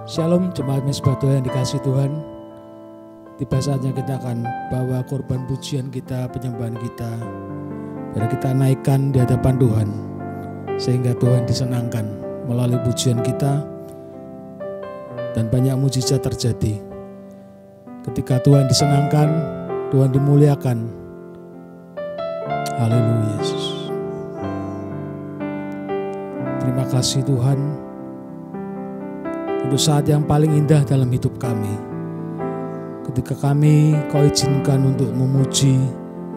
Shalom jemaat Mezbah Tuhan yang dikasihi Tuhan. Tiba saatnya kita akan bawa korban pujian kita, penyembahan kita, biar kita naikkan di hadapan Tuhan, sehingga Tuhan disenangkan melalui pujian kita, dan banyak mujizat terjadi. Ketika Tuhan disenangkan, Tuhan dimuliakan. Haleluya Yesus. Terima kasih Tuhan untuk saat yang paling indah dalam hidup kami. Ketika kami Kau izinkan untuk memuji,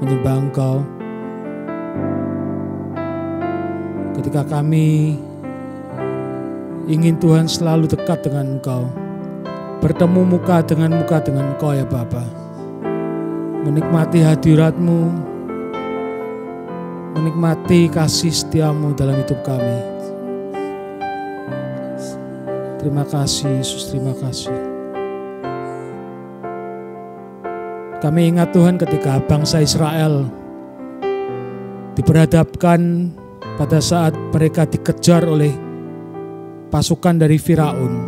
menyembah Engkau. Ketika kami ingin Tuhan selalu dekat dengan Engkau, bertemu muka dengan Engkau ya Bapa. Menikmati hadirat-Mu, menikmati kasih setia-Mu dalam hidup kami. Terima kasih Yesus, terima kasih. Kami ingat Tuhan ketika bangsa Israel diperhadapkan pada saat mereka dikejar oleh pasukan dari Firaun.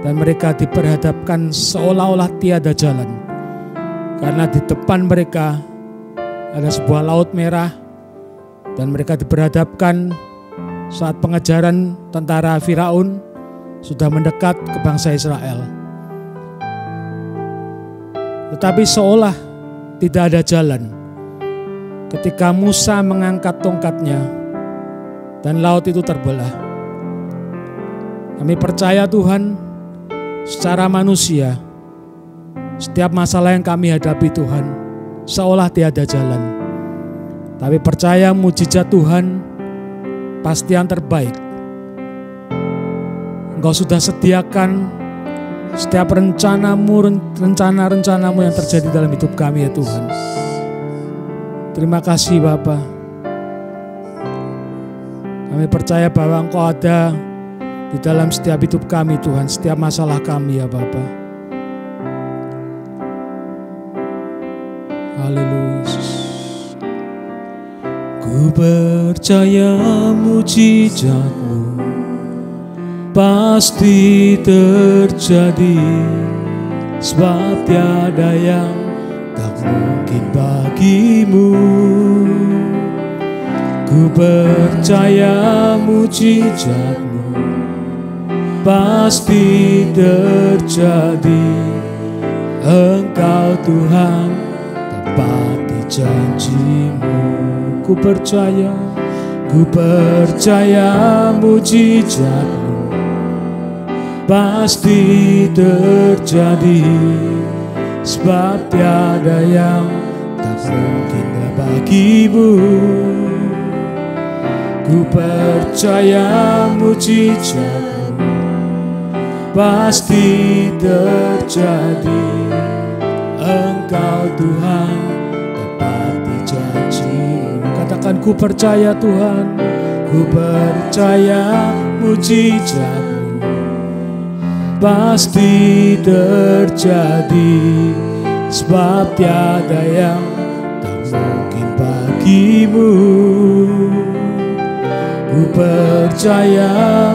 Dan mereka diperhadapkan seolah-olah tiada jalan. Karena di depan mereka ada sebuah laut merah. Dan mereka diperhadapkan saat pengejaran tentara Firaun sudah mendekat ke bangsa Israel. Tetapi seolah tidak ada jalan. Ketika Musa mengangkat tongkatnya dan laut itu terbelah. Kami percaya Tuhan, secara manusia, setiap masalah yang kami hadapi Tuhan, seolah tiada jalan. Tapi percaya mujizat Tuhan pasti yang terbaik. Engkau sudah sediakan setiap rencana-Mu yang terjadi dalam hidup kami ya Tuhan. Terima kasih Bapa. Kami percaya bahwa Engkau ada di dalam setiap hidup kami Tuhan, setiap masalah kami ya Bapa. Haleluya Yesus. Ku percaya mujizat-Mu pasti terjadi, sebab tiada yang tak mungkin bagimu. Ku percaya mujizat-Mu pasti terjadi. Engkau Tuhan tepati janji-Mu. Ku percaya mujizat-Mu pasti terjadi, sebab tiada yang tak mungkin bagimu. Ku percaya mujizat-Mu pasti terjadi. Engkau Tuhan tepati janji-Mu. Katakan ku percaya Tuhan, ku percaya mujizat-Mu pasti terjadi, sebab tiada yang tak mungkin bagimu. Ku percaya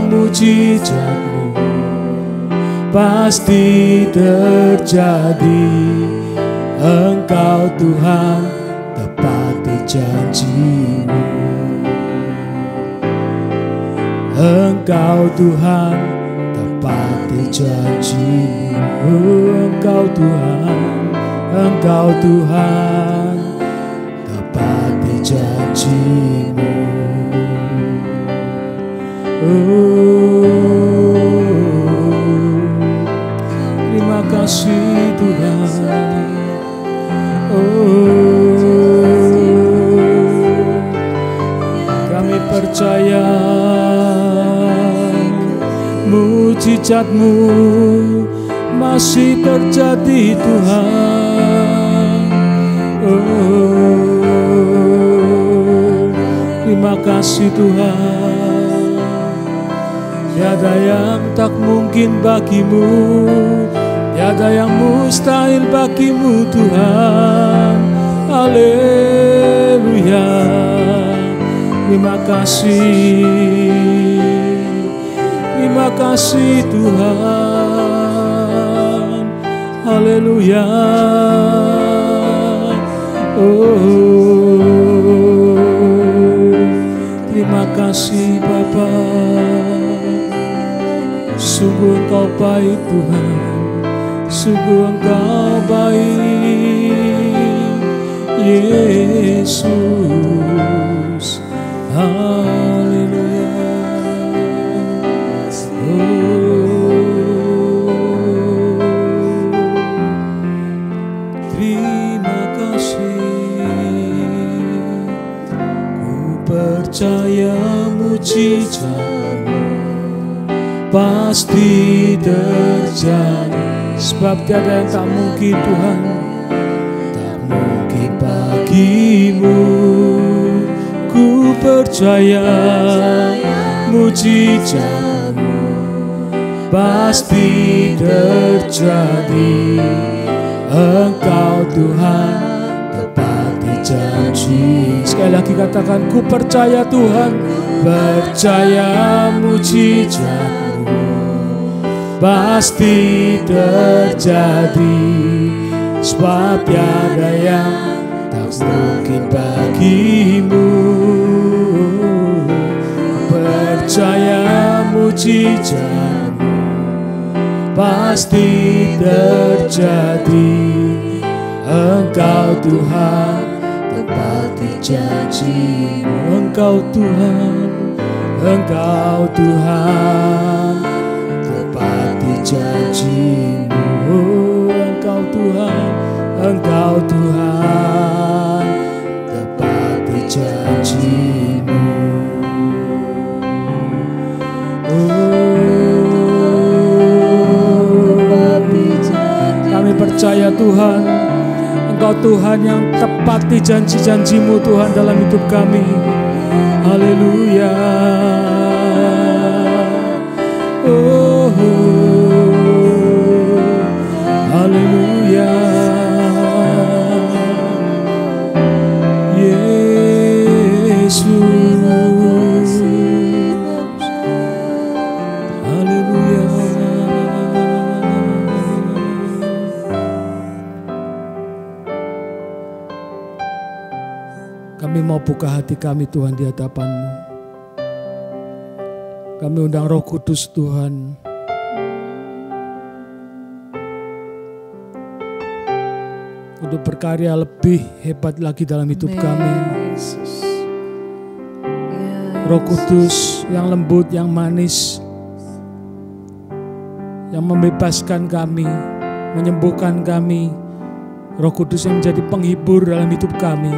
mujizat-Mu pasti terjadi. Engkau Tuhan tepati janji-Mu. Engkau Tuhan tepati janji-Mu. Engkau Tuhan tepati janji-Mu. Terima kasih Tuhan. Kami percaya mujizat-Mu masih terjadi Tuhan. Terima kasih Tuhan. Tiada yang tak mungkin bagimu, tiada yang mustahil bagimu Tuhan. Haleluya. Terima kasih. Terima kasih Tuhan. Haleluya. Terima kasih Bapa. Sungguh Engkau baik Tuhan. Sungguh Engkau baik Yesus. Haleluya. Terima kasih. Ku percaya mujizat-Mu pasti terjadi, sebab tiada yang tak mungkin Tuhan, tak mungkin bagimu. Ku percaya mujizat-Mu pasti terjadi. Engkau Tuhan tepati janji. Sekali lagi katakan, ku percaya Tuhan. Percaya mujizat-Mu pasti terjadi, sebab tiada yang tak mungkin bagimu. Percaya mujizat-Mu pasti terjadi. Engkau Tuhan tepati janji-Mu. Engkau Tuhan, Engkau Tuhan tepati janji-Mu. Engkau Tuhan, Engkau Tuhan tepati janji-Mu. Kami percaya Tuhan, Engkau Tuhan yang tepati janji-janji-Mu Tuhan dalam hidup kami. Haleluya. Haleluya. Yesus. Haleluya. Kami mau buka hati kami Tuhan di hadapan-Mu. Kami undang Roh Kudus Tuhan. Untuk berkarya lebih hebat lagi dalam hidup kami. Roh Kudus yang lembut, yang manis, yang membebaskan kami, menyembuhkan kami. Roh Kudus yang menjadi penghibur dalam hidup kami.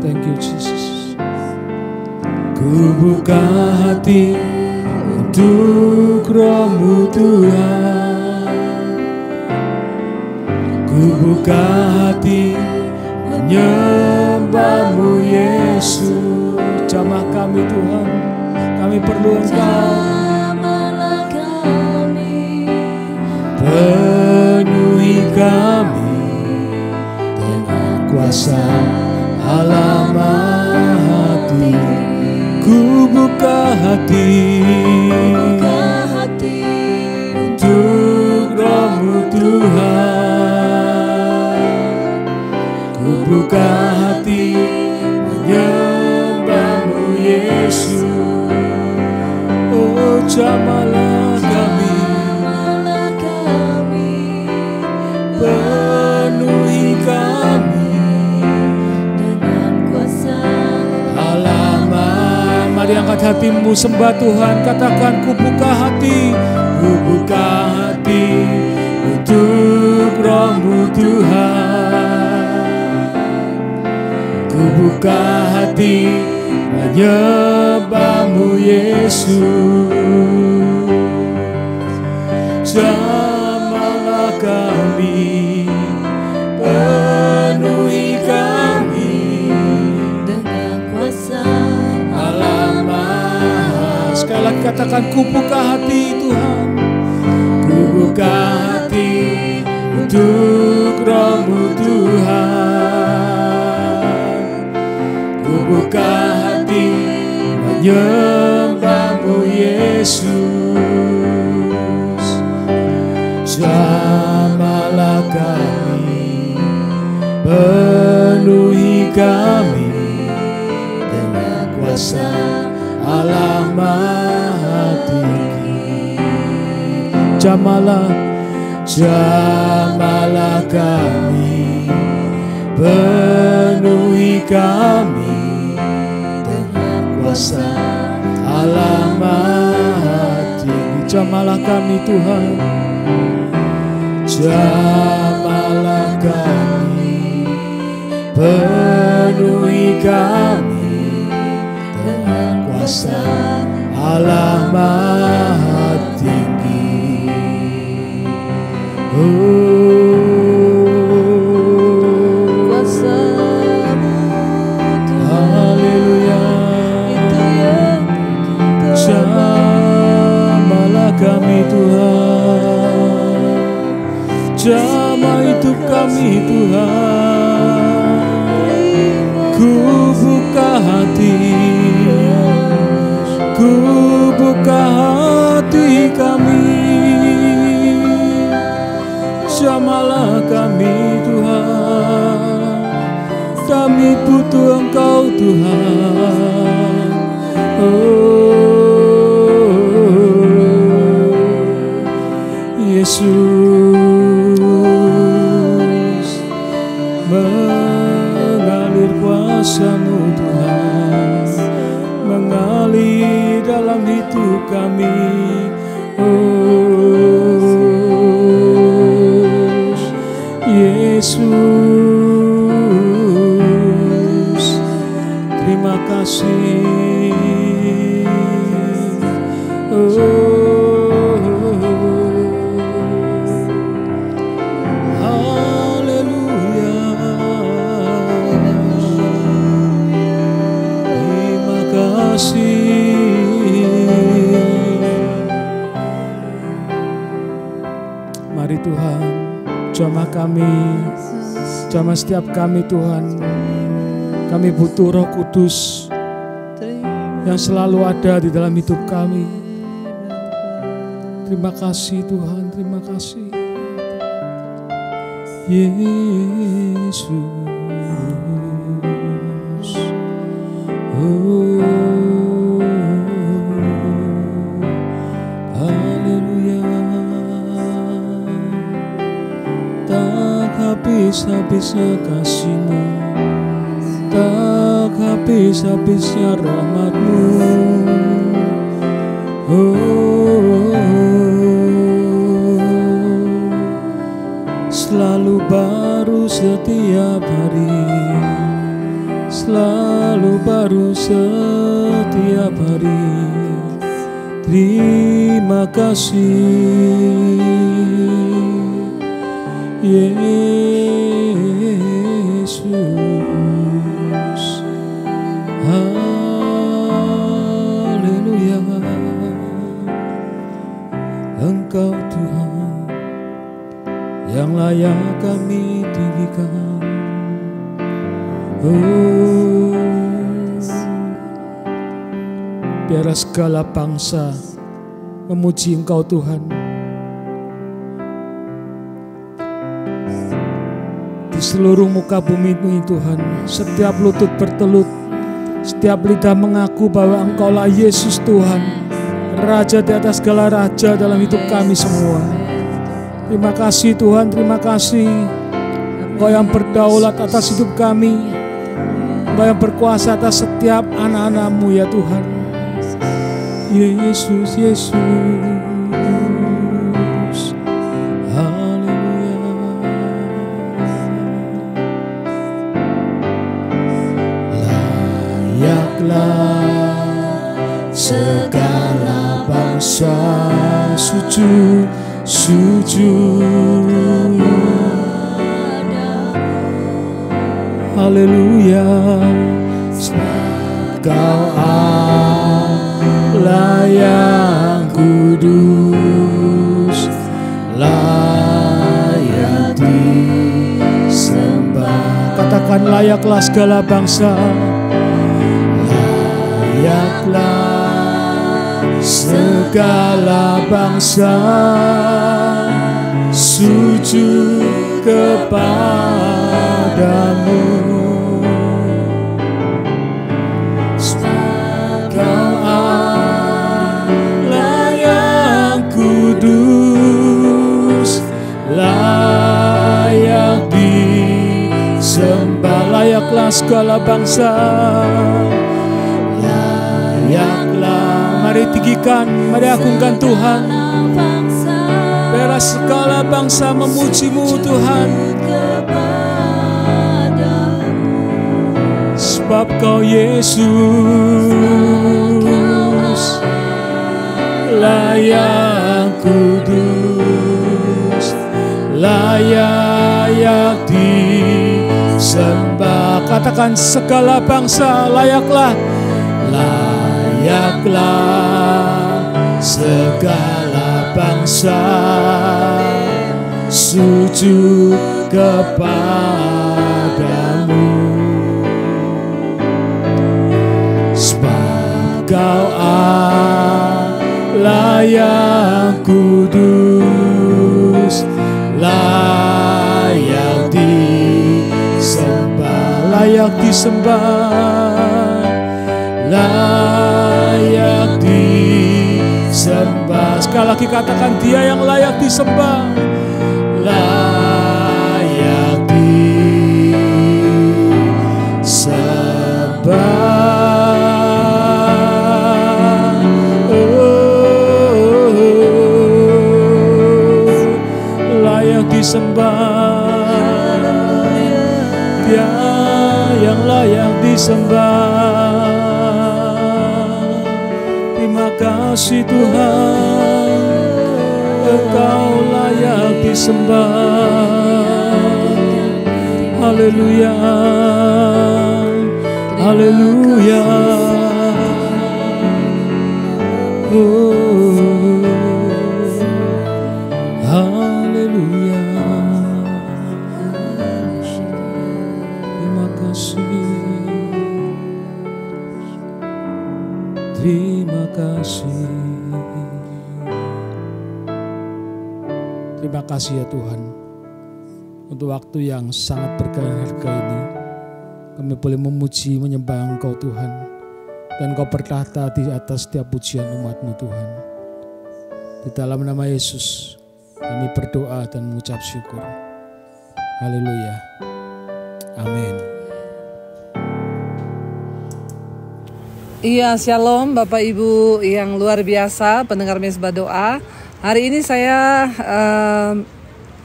Thank you Jesus. Ku buka hati untuk Roh-Mu Tuhan. Ku buka hati menyembah-Mu Yesus. Jamah kami Tuhan, kami perlu Engkau. Penuhi kami dengan kuasa Allah Maha-Hati. Ku buka hati untuk Roh-Mu Tuhan. Ku buka hati menyembah-Mu Yesus. Oh jamahlah kami, penuhi kami dengan kuasa Allah. Mari angkat hatimu, sembah Tuhan. Katakan, ku buka hati. Ku buka hati untuk Roh-Mu Tuhan. Ku buka hati menyembah-Mu Yesus. Jamahlah kami, penuhi kami dengan kuasa Allah Maha. Sekali lagi katakan, ku buka hati Tuhan. Ku buka hati untuk buka hati menyembah-Mu Yesus. Jamahlah kami, penuhi kami dengan kuasa Allah Maha Tinggi. Jamahlah kami, penuhi kami dengan kuasa Allah Maha Tinggi. Jamahlah kami Tuhan, jamahlah kami, penuhi kami dengan kuasa Allah Maha Tinggi. Kuasa-Mu Tuhan, Haleluya. itu yang kita Jamahlah kami Tuhan, jamah hidup kami Tuhan. Ku buka hati, ku buka hati kami. Jamahlah kami Tuhan, kami butuh Engkau Tuhan. Yesus, mengalir kuasa-Mu Tuhan, mengalir dalam hidup kami. Yesus, terima kasih. Haleluya. Terima kasih. Mari Tuhan, jamah kami, jamah setiap kami Tuhan. Kami butuh Roh Kudus yang selalu ada di dalam hidup kami. Terima kasih Tuhan, terima kasih Yesus. Haleluya. Tak habis-habisnya kasih-Mu, tak habis-habisnya rahmat-Mu. Selalu baru setiap hari, selalu baru setiap hari. Terima kasih Yesus. Haleluya. Engkau Tuhan yang layak kami tinggikan. Biarlah segala bangsa memuji Engkau Tuhan. Di seluruh muka bumi ini Tuhan, setiap lutut bertelut, setiap lidah mengaku bahwa Engkaulah Yesus Tuhan, Raja di atas segala raja dalam hidup kami semua. Terima kasih Tuhan, terima kasih. Engkau yang berdaulat atas hidup kami, Engkau yang berkuasa atas setiap anak-anak-Mu ya Tuhan. Yesus, Yesus. Haleluya. Layaklah segala bangsa sujud, sujud. Haleluya. Kau Allah yang kudus, layak disembah. Katakan layaklah segala bangsa, layaklah segala bangsa sujud kepadamu. Kau Allah yang kudus, layak disembah. Layaklah segala bangsa, layaklah. Mari tinggikan, mari agungkan Tuhan. Biarlah segala bangsa memuji-Mu Tuhan, sebab Kau Yesus layak kudus, layak disembah. Katakan segala bangsa, layaklah, layaklah segala bangsa sujud kepadamu. Sebab Kau Allah yang kudus, layak disembah, layak disembah, layak disembah. Sekali lagi katakan, Dia yang layak disembah, layak disembah. Disembah, Dia yang layak disembah. Terima kasih Tuhan, Engkau layak disembah. Haleluya, haleluya. Haleluya. Terima kasih. Terima kasih ya Tuhan, untuk waktu yang sangat berharga ini. Kami boleh memuji, menyembah Engkau Tuhan, dan Engkau bertahta di atas setiap pujian umat-Mu Tuhan. Di dalam nama Yesus kami berdoa dan mengucap syukur. Haleluya. Amin. Iya, shalom Bapak Ibu yang luar biasa, pendengar Mezbah Doa. Hari ini saya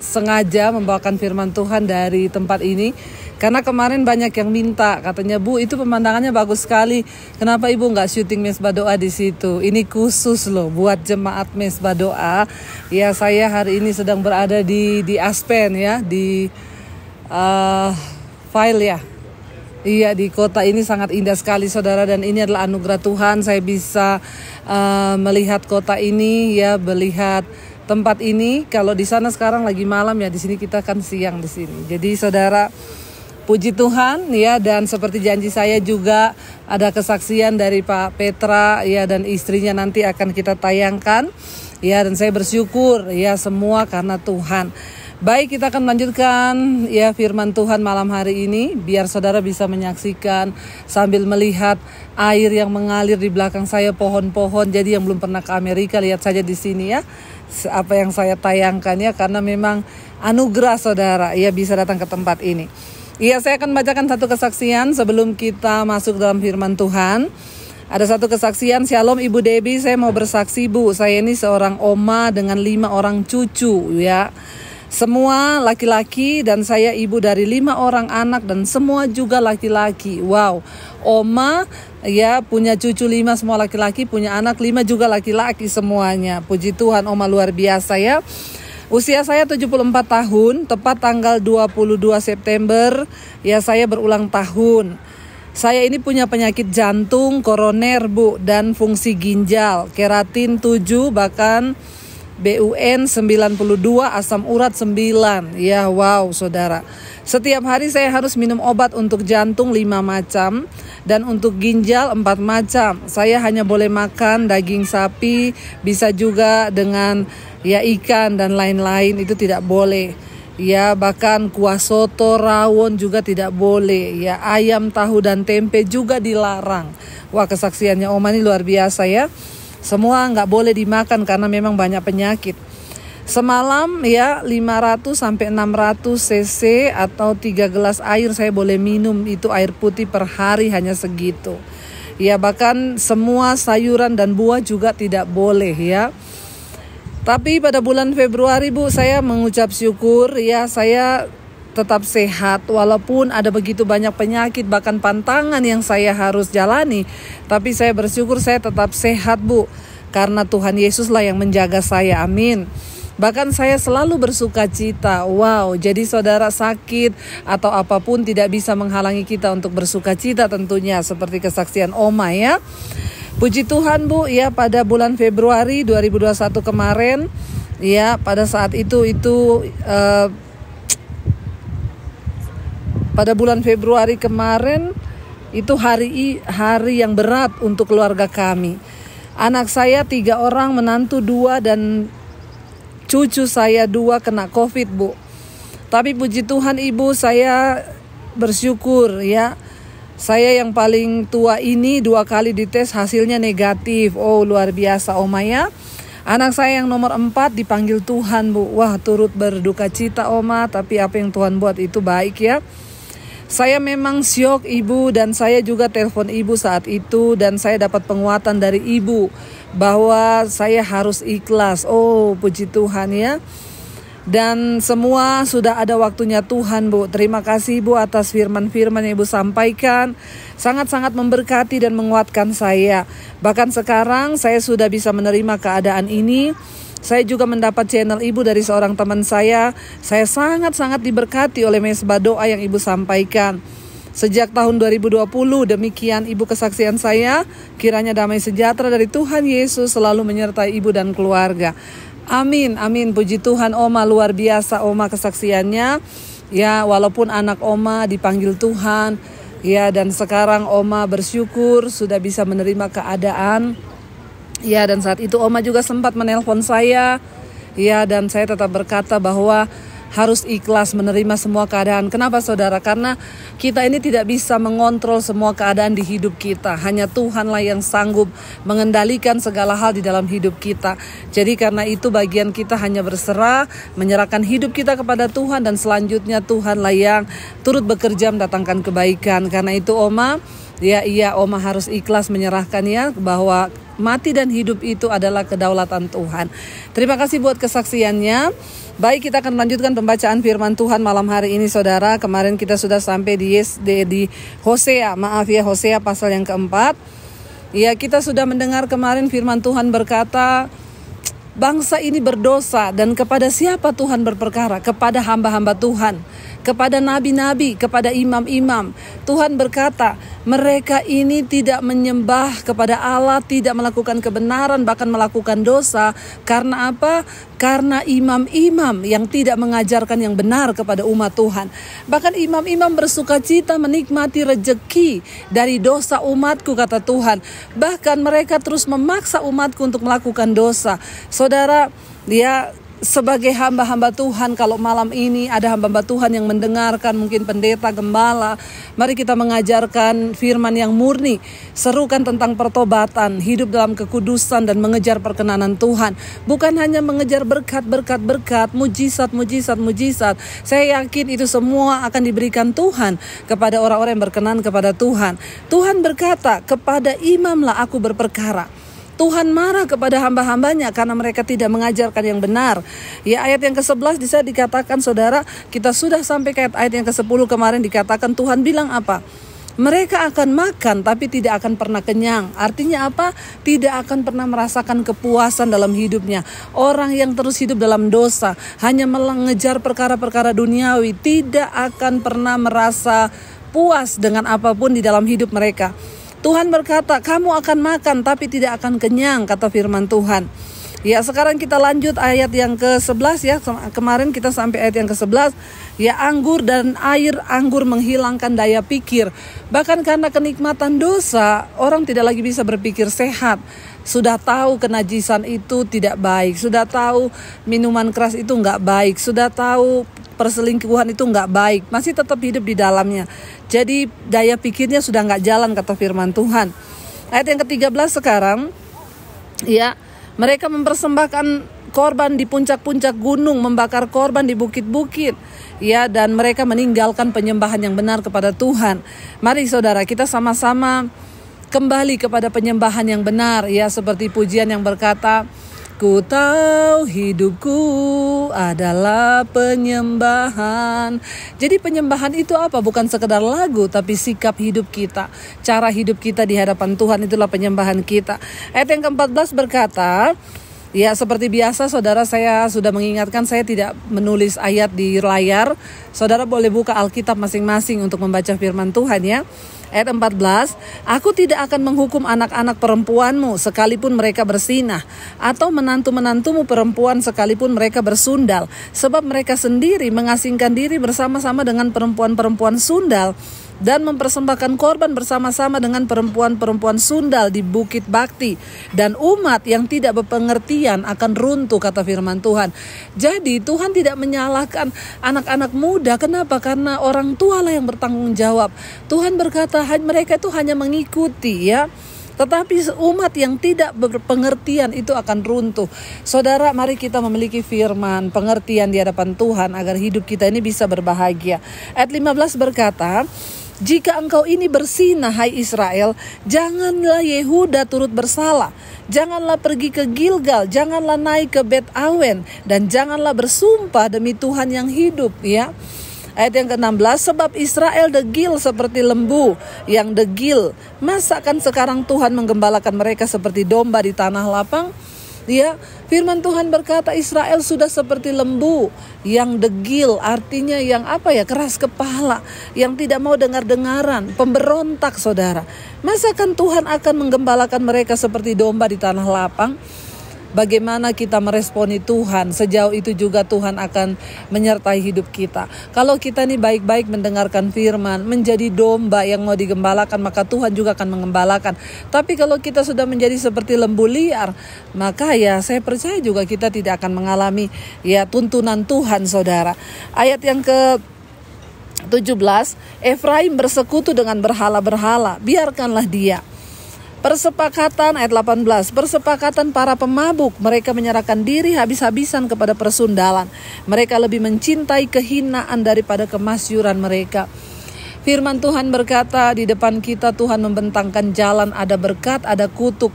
sengaja membawakan firman Tuhan dari tempat ini, karena kemarin banyak yang minta, katanya, Bu, itu pemandangannya bagus sekali, kenapa Ibu nggak syuting Mezbah Doa di situ? Ini khusus loh buat jemaat Mezbah Doa. Ya, saya hari ini sedang berada di Aspen ya, di File ya. Iya, di kota ini sangat indah sekali saudara, dan ini adalah anugerah Tuhan. Saya bisa melihat kota ini ya, melihat tempat ini. Kalau di sana sekarang lagi malam ya, di sini kita kan siang di sini. Jadi saudara, puji Tuhan ya, dan seperti janji saya juga ada kesaksian dari Pak Petra ya dan istrinya, nanti akan kita tayangkan ya, dan saya bersyukur ya semua karena Tuhan. Baik, kita akan melanjutkan ya firman Tuhan malam hari ini, biar saudara bisa menyaksikan sambil melihat air yang mengalir di belakang saya, pohon-pohon. Jadi yang belum pernah ke Amerika, lihat saja di sini ya apa yang saya tayangkan ya, karena memang anugerah saudara ya bisa datang ke tempat ini. Iya, saya akan bacakan satu kesaksian sebelum kita masuk dalam firman Tuhan. Ada satu kesaksian. Shalom Ibu Debbie, saya mau bersaksi Bu, saya ini seorang oma dengan 5 orang cucu ya. Semua laki-laki, dan saya ibu dari 5 orang anak dan semua juga laki-laki. Wow, oma ya punya cucu 5 semua laki-laki, punya anak 5 juga laki-laki semuanya. Puji Tuhan, oma luar biasa ya. Usia saya 74 tahun, tepat tanggal 22 September ya saya berulang tahun. Saya ini punya penyakit jantung, koroner Bu, dan fungsi ginjal, keratin 7, bahkan BUN 92, asam urat 9. Ya wow saudara. Setiap hari saya harus minum obat untuk jantung 5 macam dan untuk ginjal 4 macam. Saya hanya boleh makan daging sapi, bisa juga dengan ya ikan dan lain-lain, itu tidak boleh. Ya bahkan kuah soto, rawon juga tidak boleh. Ya ayam, tahu dan tempe juga dilarang. Wah kesaksiannya Oma ini luar biasa ya. Semua nggak boleh dimakan karena memang banyak penyakit. Semalam ya 500 sampai 600 cc atau 3 gelas air saya boleh minum, itu air putih per hari hanya segitu. Ya bahkan semua sayuran dan buah juga tidak boleh ya. Tapi pada bulan Februari Bu, saya mengucap syukur ya, saya tetap sehat walaupun ada begitu banyak penyakit bahkan pantangan yang saya harus jalani. Tapi saya bersyukur saya tetap sehat Bu, karena Tuhan Yesuslah yang menjaga saya. Amin. Bahkan saya selalu bersuka cita. Wow, jadi saudara sakit atau apapun tidak bisa menghalangi kita untuk bersuka cita tentunya, seperti kesaksian Oma ya. Puji Tuhan Bu ya, pada bulan Februari 2021 kemarin ya, pada saat itu pada bulan Februari kemarin itu hari yang berat untuk keluarga kami. Anak saya 3 orang, menantu 2 dan cucu saya 2 kena COVID Bu. Tapi puji Tuhan Ibu, saya bersyukur ya. Saya yang paling tua ini 2 kali dites hasilnya negatif. Oh luar biasa Oma ya. Anak saya yang nomor 4 dipanggil Tuhan Bu. Wah turut berduka cita Oma, tapi apa yang Tuhan buat itu baik ya. Saya memang syok Ibu, dan saya juga telepon Ibu saat itu, dan saya dapat penguatan dari Ibu bahwa saya harus ikhlas. Oh puji Tuhan ya. Dan semua sudah ada waktunya Tuhan Bu. Terima kasih Ibu atas firman-firman yang Ibu sampaikan. Sangat-sangat memberkati dan menguatkan saya. Bahkan sekarang saya sudah bisa menerima keadaan ini. Saya juga mendapat channel Ibu dari seorang teman saya. Saya sangat-sangat diberkati oleh mesbah doa yang Ibu sampaikan. Sejak tahun 2020, demikian Ibu kesaksian saya. Kiranya damai sejahtera dari Tuhan Yesus selalu menyertai Ibu dan keluarga. Amin, amin. Puji Tuhan Oma, luar biasa Oma kesaksiannya. Ya, walaupun anak Oma dipanggil Tuhan. Ya, dan sekarang Oma bersyukur sudah bisa menerima keadaan. Ya, dan saat itu Oma juga sempat menelpon saya. Ya, dan saya tetap berkata bahwa harus ikhlas menerima semua keadaan. Kenapa saudara? Karena kita ini tidak bisa mengontrol semua keadaan di hidup kita. Hanya Tuhanlah yang sanggup mengendalikan segala hal di dalam hidup kita. Jadi karena itu bagian kita hanya berserah, menyerahkan hidup kita kepada Tuhan, dan selanjutnya Tuhanlah yang turut bekerja mendatangkan kebaikan. Karena itu Oma, Oma harus ikhlas menyerahkan ya, bahwa mati dan hidup itu adalah kedaulatan Tuhan. Terima kasih buat kesaksiannya. Baik, kita akan melanjutkan pembacaan firman Tuhan malam hari ini saudara. Kemarin kita sudah sampai di Hosea, Hosea pasal yang keempat. Ya, kita sudah mendengar kemarin firman Tuhan berkata, bangsa ini berdosa, dan kepada siapa Tuhan berperkara? Kepada hamba-hamba Tuhan, kepada nabi-nabi, kepada imam-imam. Tuhan berkata, mereka ini tidak menyembah kepada Allah, tidak melakukan kebenaran, bahkan melakukan dosa. Karena apa? Karena imam-imam yang tidak mengajarkan yang benar kepada umat Tuhan. Bahkan imam-imam bersuka cita menikmati rejeki dari dosa umatku, kata Tuhan. Bahkan mereka terus memaksa umatku untuk melakukan dosa. Saudara, sebagai hamba-hamba Tuhan, kalau malam ini ada hamba-hamba Tuhan yang mendengarkan, mungkin pendeta, gembala, mari kita mengajarkan firman yang murni, serukan tentang pertobatan, hidup dalam kekudusan, dan mengejar perkenanan Tuhan. Bukan hanya mengejar berkat, mujizat. Saya yakin itu semua akan diberikan Tuhan kepada orang-orang yang berkenan kepada Tuhan. Tuhan berkata, kepada imamlah aku berperkara. Tuhan marah kepada hamba-hambanya karena mereka tidak mengajarkan yang benar. Ya, ayat yang ke-11 bisa dikatakan saudara, kita sudah sampai ke ayat yang ke-10 kemarin, dikatakan Tuhan bilang apa? Mereka akan makan tapi tidak akan pernah kenyang. Artinya apa? Tidak akan pernah merasakan kepuasan dalam hidupnya. Orang yang terus hidup dalam dosa, hanya mengejar perkara-perkara duniawi, tidak akan pernah merasa puas dengan apapun di dalam hidup mereka. Tuhan berkata, kamu akan makan tapi tidak akan kenyang, kata firman Tuhan. Ya, sekarang kita lanjut ayat yang ke-11 ya. Kemarin kita sampai ayat yang ke-11. Ya, anggur dan air anggur menghilangkan daya pikir. Bahkan karena kenikmatan dosa, orang tidak lagi bisa berpikir sehat. Sudah tahu kenajisan itu tidak baik. Sudah tahu minuman keras itu enggak baik. Sudah tahu perselingkuhan itu enggak baik. Masih tetap hidup di dalamnya. Jadi daya pikirnya sudah enggak jalan, kata firman Tuhan. Ayat yang ke-13 sekarang. Ya, mereka mempersembahkan korban di puncak-puncak gunung, membakar korban di bukit-bukit, ya, dan mereka meninggalkan penyembahan yang benar kepada Tuhan. Mari saudara, kita sama-sama kembali kepada penyembahan yang benar, ya, seperti pujian yang berkata, ku tahu hidupku adalah penyembahan. Jadi penyembahan itu apa? Bukan sekedar lagu, tapi sikap hidup kita. Cara hidup kita di hadapan Tuhan itulah penyembahan kita. Ayat yang ke-14 berkata, ya, seperti biasa saudara, saya sudah mengingatkan saya tidak menulis ayat di layar. Saudara boleh buka Alkitab masing-masing untuk membaca firman Tuhan, ya. Ayat 14, aku tidak akan menghukum anak-anak perempuanmu sekalipun mereka bersinah, atau menantu-menantumu perempuan sekalipun mereka bersundal, sebab mereka sendiri mengasingkan diri bersama-sama dengan perempuan-perempuan sundal, dan mempersembahkan korban bersama-sama dengan perempuan-perempuan sundal di bukit Bakti, dan umat yang tidak berpengertian akan runtuh, kata firman Tuhan. Jadi Tuhan tidak menyalahkan anak-anak muda. Kenapa? Karena orang tua lah yang bertanggung jawab. Tuhan berkata mereka itu hanya mengikuti, ya. Tetapi umat yang tidak berpengertian itu akan runtuh. Saudara, mari kita memiliki firman, pengertian di hadapan Tuhan agar hidup kita ini bisa berbahagia. Ayat 15 berkata, jika engkau ini bersinah, hai Israel, janganlah Yehuda turut bersalah. Janganlah pergi ke Gilgal, janganlah naik ke Bet Awen, dan janganlah bersumpah demi Tuhan yang hidup, ya. Ayat yang ke-16, sebab Israel degil seperti lembu yang degil. Masa kan sekarang Tuhan menggembalakan mereka seperti domba di tanah lapang? Ya, firman Tuhan berkata Israel sudah seperti lembu yang degil, artinya yang keras kepala, yang tidak mau dengar-dengaran, pemberontak, saudara. Masa kan Tuhan akan menggembalakan mereka seperti domba di tanah lapang? Bagaimana kita meresponi Tuhan, sejauh itu juga Tuhan akan menyertai hidup kita. Kalau kita nih baik-baik mendengarkan firman, menjadi domba yang mau digembalakan, maka Tuhan juga akan mengembalakan. Tapi kalau kita sudah menjadi seperti lembu liar, maka ya saya percaya juga kita tidak akan mengalami ya tuntunan Tuhan, saudara. Ayat yang ke-17, Efraim bersekutu dengan berhala-berhala, biarkanlah dia. Persepakatan, ayat 18, persepakatan para pemabuk, mereka menyerahkan diri habis-habisan kepada persundalan. Mereka lebih mencintai kehinaan daripada kemasyuran mereka. Firman Tuhan berkata, di depan kita Tuhan membentangkan jalan, ada berkat, ada kutuk.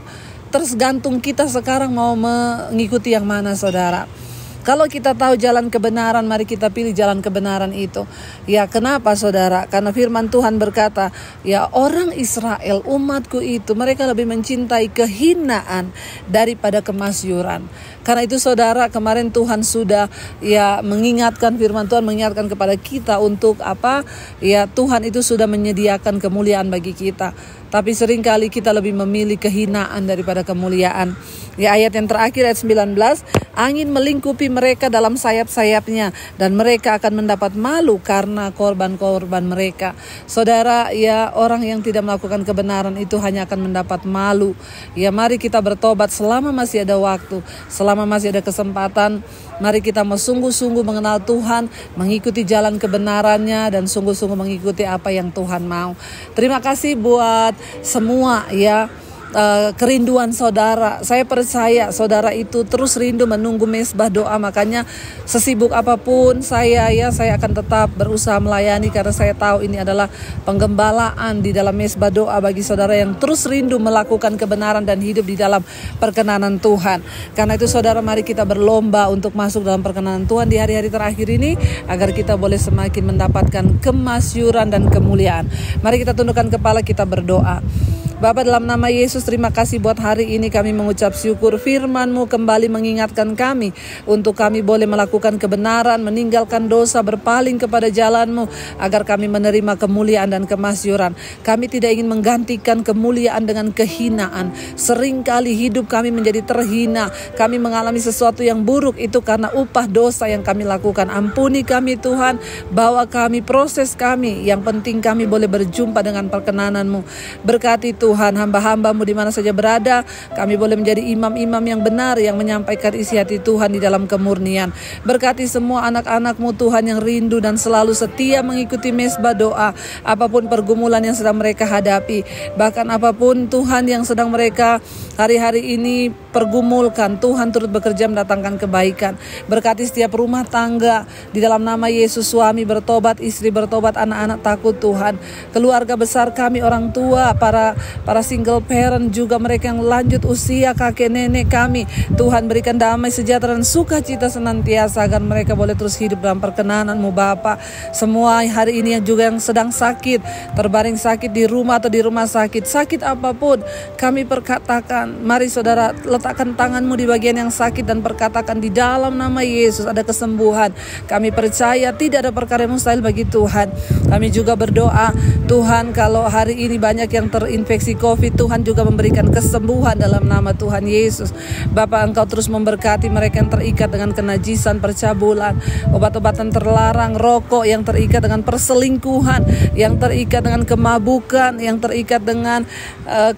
Tergantung kita sekarang mau mengikuti yang mana, saudara. Kalau kita tahu jalan kebenaran, mari kita pilih jalan kebenaran itu. Ya, kenapa, saudara? Karena firman Tuhan berkata, ya, orang Israel, umatku itu, mereka lebih mencintai kehinaan daripada kemasyuran. Karena itu, saudara, kemarin Tuhan sudah ya mengingatkan, firman Tuhan mengingatkan kepada kita untuk apa? Ya, Tuhan itu sudah menyediakan kemuliaan bagi kita. Tapi seringkali kita lebih memilih kehinaan daripada kemuliaan. Ya, ayat yang terakhir, ayat 19, angin melingkupi mereka dalam sayap-sayapnya, dan mereka akan mendapat malu karena korban-korban mereka. Saudara, ya, orang yang tidak melakukan kebenaran itu hanya akan mendapat malu. Ya, mari kita bertobat selama masih ada waktu, selama masih ada kesempatan. Mari kita mau sungguh-sungguh mengenal Tuhan, mengikuti jalan kebenarannya, dan sungguh-sungguh mengikuti apa yang Tuhan mau. Terima kasih buat semua, ya, kerinduan saudara. Saya percaya saudara itu terus rindu menunggu mesbah doa. Makanya sesibuk apapun saya akan tetap berusaha melayani, karena saya tahu ini adalah penggembalaan di dalam mesbah doa bagi saudara yang terus rindu melakukan kebenaran dan hidup di dalam perkenanan Tuhan. Karena itu, saudara, mari kita berlomba untuk masuk dalam perkenanan Tuhan di hari-hari terakhir ini, agar kita boleh semakin mendapatkan kemasyuran dan kemuliaan. Mari kita tundukkan kepala, kita berdoa. Bapa, dalam nama Yesus, terima kasih buat hari ini. Kami mengucap syukur firman-Mu kembali mengingatkan kami untuk kami boleh melakukan kebenaran, meninggalkan dosa, berpaling kepada jalan-Mu, agar kami menerima kemuliaan dan kemasyuran. Kami tidak ingin menggantikan kemuliaan dengan kehinaan. Seringkali hidup kami menjadi terhina. Kami mengalami sesuatu yang buruk, itu karena upah dosa yang kami lakukan. Ampuni kami Tuhan, bawa kami, proses kami. Yang penting kami boleh berjumpa dengan perkenanan-Mu. Berkati Tuhan hamba-hamba-Mu di mana saja berada. Kami boleh menjadi imam-imam yang benar, yang menyampaikan isi hati Tuhan di dalam kemurnian. Berkati semua anak-anak-Mu Tuhan yang rindu dan selalu setia mengikuti mesbah doa. Apapun pergumulan yang sedang mereka hadapi, bahkan apapun Tuhan yang sedang mereka hari-hari ini pergumulkan, Tuhan turut bekerja mendatangkan kebaikan. Berkati setiap rumah tangga di dalam nama Yesus. Suami bertobat, istri bertobat, anak-anak takut Tuhan. Keluarga besar kami, orang tua, para single parent, juga mereka yang lanjut usia, kakek nenek kami, Tuhan berikan damai sejahtera dan sukacita senantiasa agar mereka boleh terus hidup dalam perkenanan-Mu Bapa. Semua hari ini yang juga yang sedang sakit, terbaring sakit di rumah atau di rumah sakit apapun, kami perkatakan, mari saudara letakkan tangan-Mu di bagian yang sakit dan perkatakan di dalam nama Yesus ada kesembuhan. Kami percaya tidak ada perkara yang mustahil bagi Tuhan. Kami juga berdoa Tuhan, kalau hari ini banyak yang terinfeksi COVID, Tuhan juga memberikan kesembuhan dalam nama Tuhan Yesus. Bapa, Engkau terus memberkati mereka yang terikat dengan kenajisan, percabulan, obat-obatan terlarang, rokok, yang terikat dengan perselingkuhan, yang terikat dengan kemabukan, yang terikat dengan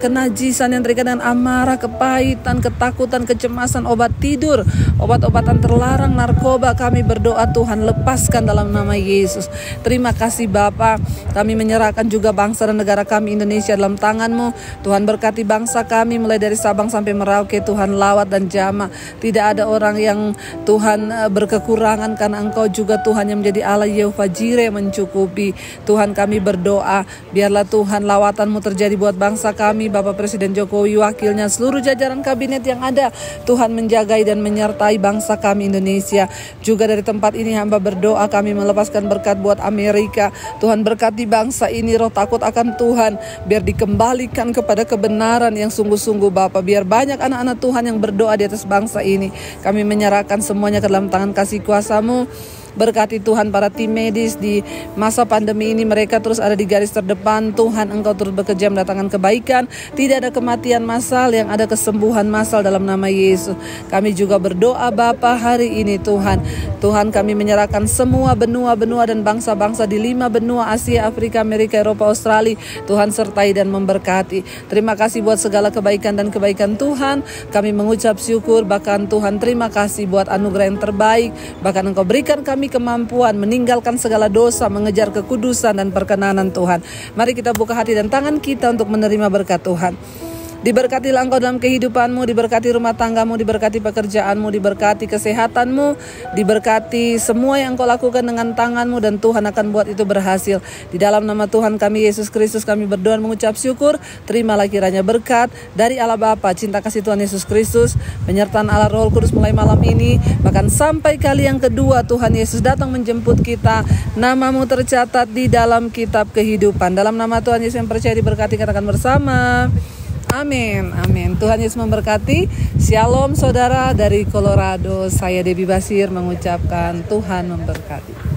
kenajisan, yang terikat dengan amarah, kepahitan, ketakutan, kecemasan, obat tidur, obat-obatan terlarang, narkoba. Kami berdoa Tuhan, lepaskan dalam nama Yesus. Terima kasih Bapa. Kami menyerahkan juga bangsa dan negara kami Indonesia dalam tangan-Mu. Tuhan berkati bangsa kami mulai dari Sabang sampai Merauke, Tuhan lawat dan jamah. Tidak ada orang yang Tuhan berkekurangan, karena Engkau juga Tuhan yang menjadi Allah Yehova Jireh mencukupi. Tuhan, kami berdoa biarlah Tuhan lawatan-Mu terjadi buat bangsa kami. Bapak Presiden Jokowi, wakilnya, seluruh jajaran kabinet yang ada, Tuhan menjagai dan menyertai bangsa kami Indonesia. Juga dari tempat ini hamba berdoa, kami melepaskan berkat buat Amerika. Tuhan berkati bangsa ini, roh takut akan Tuhan biar dikembalikan kepada kebenaran yang sungguh-sungguh Bapa. Biar banyak anak-anak Tuhan yang berdoa di atas bangsa ini. Kami menyerahkan semuanya ke dalam tangan kasih kuasa-Mu. Berkati Tuhan para tim medis di masa pandemi ini, mereka terus ada di garis terdepan. Tuhan, Engkau turut bekerja mendatangkan kebaikan. Tidak ada kematian massal, yang ada kesembuhan massal dalam nama Yesus. Kami juga berdoa Bapa hari ini Tuhan. Tuhan, kami menyerahkan semua benua-benua dan bangsa-bangsa di 5 benua, Asia, Afrika, Amerika, Eropa, Australia. Tuhan sertai dan memberkati. Terima kasih buat segala kebaikan dan kebaikan Tuhan. Kami mengucap syukur, bahkan Tuhan terima kasih buat anugerah yang terbaik. Bahkan Engkau berikan kami kemampuan meninggalkan segala dosa, mengejar kekudusan dan perkenanan Tuhan. Mari kita buka hati dan tangan kita untuk menerima berkat Tuhan. Diberkatilah engkau dalam kehidupanmu, diberkati rumah tanggamu, diberkati pekerjaanmu, diberkati kesehatanmu, diberkati semua yang engkau lakukan dengan tanganmu, dan Tuhan akan buat itu berhasil. Di dalam nama Tuhan kami Yesus Kristus kami berdoa dan mengucap syukur. Terimalah kiranya berkat dari Allah Bapa, cinta kasih Tuhan Yesus Kristus, penyertaan Allah Roh Kudus mulai malam ini, bahkan sampai kali yang kedua Tuhan Yesus datang menjemput kita. Namamu tercatat di dalam kitab kehidupan. Dalam nama Tuhan Yesus yang percaya diberkati, katakan bersama. Amin, amin. Tuhan Yesus memberkati. Shalom saudara dari Colorado. Saya Debbie Basir mengucapkan Tuhan memberkati.